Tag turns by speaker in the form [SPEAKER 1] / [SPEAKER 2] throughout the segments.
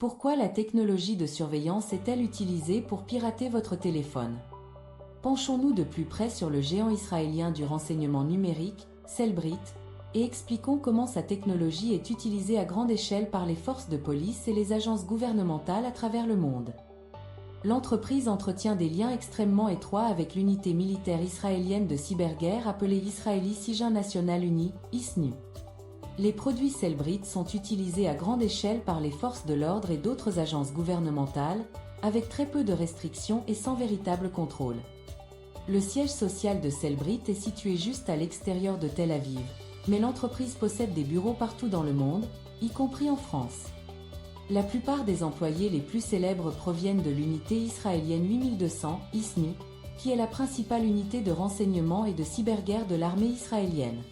[SPEAKER 1] Pourquoi la technologie de surveillance est-elle utilisée pour pirater votre téléphone? Penchons-nous de plus près sur le géant israélien du renseignement numérique, Cellbrit, et expliquons comment sa technologie est utilisée à grande échelle par les forces de police et les agences gouvernementales à travers le monde. L'entreprise entretient des liens extrêmement étroits avec l'unité militaire israélienne de cyberguerre appelée Israeli Sigin National Uni, ISNU. Les produits Cellbrit sont utilisés à grande échelle par les forces de l'ordre et d'autres agences gouvernementales, avec très peu de restrictions et sans véritable contrôle. Le siège social de Cellbrit est situé juste à l'extérieur de Tel Aviv, mais l'entreprise possède des bureaux partout dans le monde, y compris en France. La plupart des employés les plus célèbres proviennent de l'unité israélienne 8200, ISNU, qui est la principale unité de renseignement et de cyberguerre de l'armée israélienne.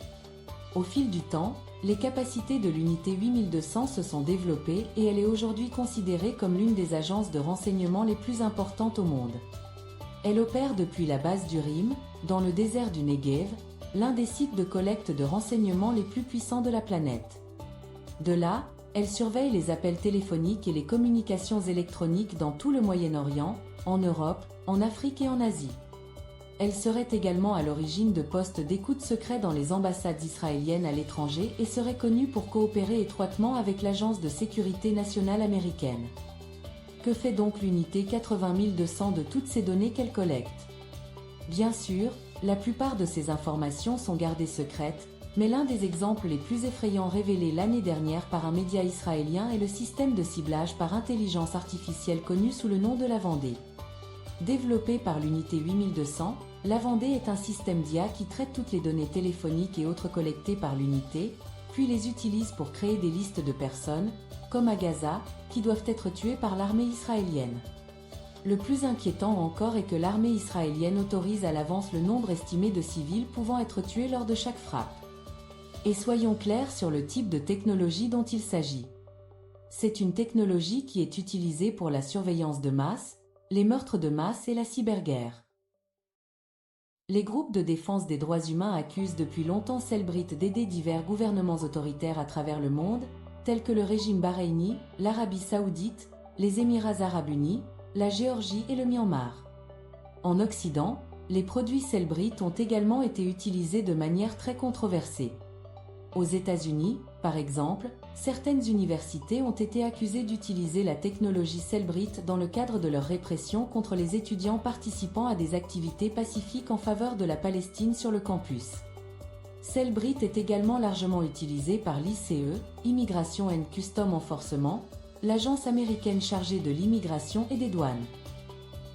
[SPEAKER 1] Au fil du temps, les capacités de l'unité 8200 se sont développées et elle est aujourd'hui considérée comme l'une des agences de renseignement les plus importantes au monde. Elle opère depuis la base du Rim, dans le désert du Negev, l'un des sites de collecte de renseignements les plus puissants de la planète. De là, elle surveille les appels téléphoniques et les communications électroniques dans tout le Moyen-Orient, en Europe, en Afrique et en Asie. Elle serait également à l'origine de postes d'écoute secrets dans les ambassades israéliennes à l'étranger et serait connue pour coopérer étroitement avec l'Agence de sécurité nationale américaine. Que fait donc l'unité 80200 de toutes ces données qu'elle collecte? Bien sûr, la plupart de ces informations sont gardées secrètes, mais l'un des exemples les plus effrayants révélés l'année dernière par un média israélien est le système de ciblage par intelligence artificielle connu sous le nom de la Vendée. Développé par l'unité 8200, la Vendée est un système d'IA qui traite toutes les données téléphoniques et autres collectées par l'unité, puis les utilise pour créer des listes de personnes, comme à Gaza, qui doivent être tuées par l'armée israélienne. Le plus inquiétant encore est que l'armée israélienne autorise à l'avance le nombre estimé de civils pouvant être tués lors de chaque frappe. Et soyons clairs sur le type de technologie dont il s'agit. C'est une technologie qui est utilisée pour la surveillance de masse, les meurtres de masse et la cyberguerre. Les groupes de défense des droits humains accusent depuis longtemps Cellbrit d'aider divers gouvernements autoritaires à travers le monde, tels que le régime bahreïni, l'Arabie saoudite, les Émirats arabes unis, la Géorgie et le Myanmar. En Occident, les produits Cellbrit ont également été utilisés de manière très controversée. Aux États-Unis, par exemple, certaines universités ont été accusées d'utiliser la technologie Cellbrit dans le cadre de leur répression contre les étudiants participant à des activités pacifiques en faveur de la Palestine sur le campus. Cellbrit est également largement utilisé par l'ICE, Immigration and Custom Enforcement, l'agence américaine chargée de l'immigration et des douanes.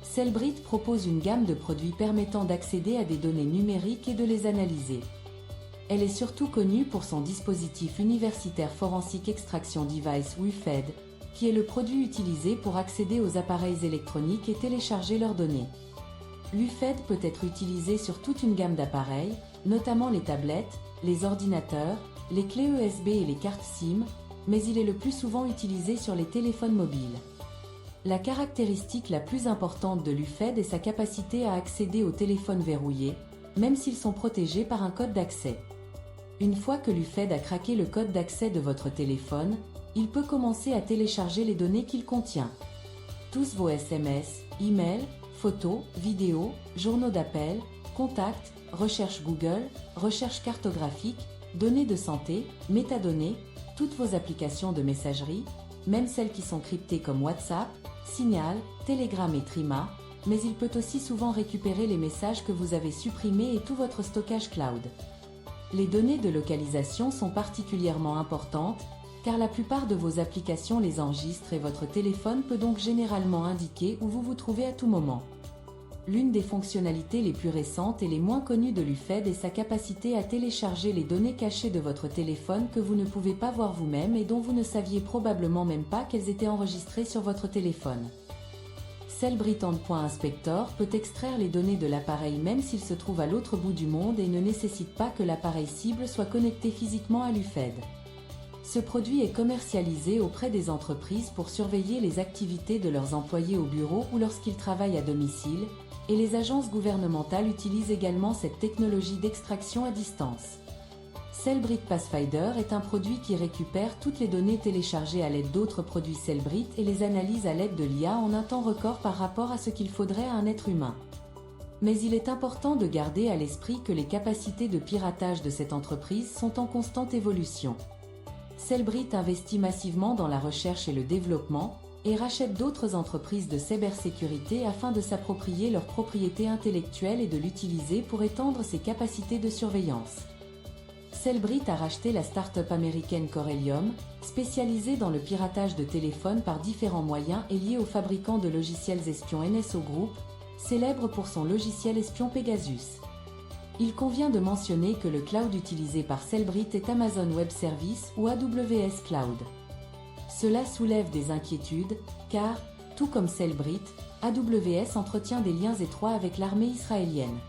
[SPEAKER 1] Cellbrit propose une gamme de produits permettant d'accéder à des données numériques et de les analyser. Elle est surtout connue pour son dispositif universitaire Forensic Extraction Device UFED, qui est le produit utilisé pour accéder aux appareils électroniques et télécharger leurs données. L'UFED peut être utilisé sur toute une gamme d'appareils, notamment les tablettes, les ordinateurs, les clés USB et les cartes SIM, mais il est le plus souvent utilisé sur les téléphones mobiles. La caractéristique la plus importante de l'UFED est sa capacité à accéder aux téléphones verrouillés, même s'ils sont protégés par un code d'accès. Une fois que l'UFED a craqué le code d'accès de votre téléphone, il peut commencer à télécharger les données qu'il contient. Tous vos SMS, emails, photos, vidéos, journaux d'appel, contacts, recherche Google, recherche cartographique, données de santé, métadonnées, toutes vos applications de messagerie, même celles qui sont cryptées comme WhatsApp, Signal, Telegram et Trima, mais il peut aussi souvent récupérer les messages que vous avez supprimés et tout votre stockage cloud. Les données de localisation sont particulièrement importantes, car la plupart de vos applications les enregistrent et votre téléphone peut donc généralement indiquer où vous vous trouvez à tout moment. L'une des fonctionnalités les plus récentes et les moins connues de l'UFED est sa capacité à télécharger les données cachées de votre téléphone que vous ne pouvez pas voir vous-même et dont vous ne saviez probablement même pas qu'elles étaient enregistrées sur votre téléphone. Cellbrit Endpoint Inspector peut extraire les données de l'appareil même s'il se trouve à l'autre bout du monde et ne nécessite pas que l'appareil cible soit connecté physiquement à l'UFED. Ce produit est commercialisé auprès des entreprises pour surveiller les activités de leurs employés au bureau ou lorsqu'ils travaillent à domicile, et les agences gouvernementales utilisent également cette technologie d'extraction à distance. Cellbrit Pathfinder est un produit qui récupère toutes les données téléchargées à l'aide d'autres produits Cellbrit et les analyse à l'aide de l'IA en un temps record par rapport à ce qu'il faudrait à un être humain. Mais il est important de garder à l'esprit que les capacités de piratage de cette entreprise sont en constante évolution. Cellbrit investit massivement dans la recherche et le développement et rachète d'autres entreprises de cybersécurité afin de s'approprier leurs propriétés intellectuelles et de l'utiliser pour étendre ses capacités de surveillance. Cellbrit a racheté la start-up américaine Corellium, spécialisée dans le piratage de téléphones par différents moyens et liée au fabricant de logiciels espions NSO Group, célèbre pour son logiciel espion Pegasus. Il convient de mentionner que le cloud utilisé par Cellbrit est Amazon Web Services ou AWS Cloud. Cela soulève des inquiétudes, car, tout comme Cellbrit, AWS entretient des liens étroits avec l'armée israélienne.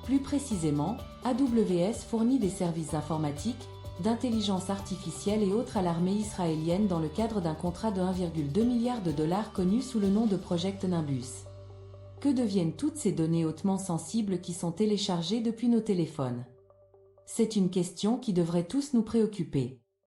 [SPEAKER 1] Plus précisément, AWS fournit des services informatiques, d'intelligence artificielle et autres à l'armée israélienne dans le cadre d'un contrat de 1,2 milliard de dollars connu sous le nom de Project Nimbus. Que deviennent toutes ces données hautement sensibles qui sont téléchargées depuis nos téléphones? C'est une question qui devrait tous nous préoccuper.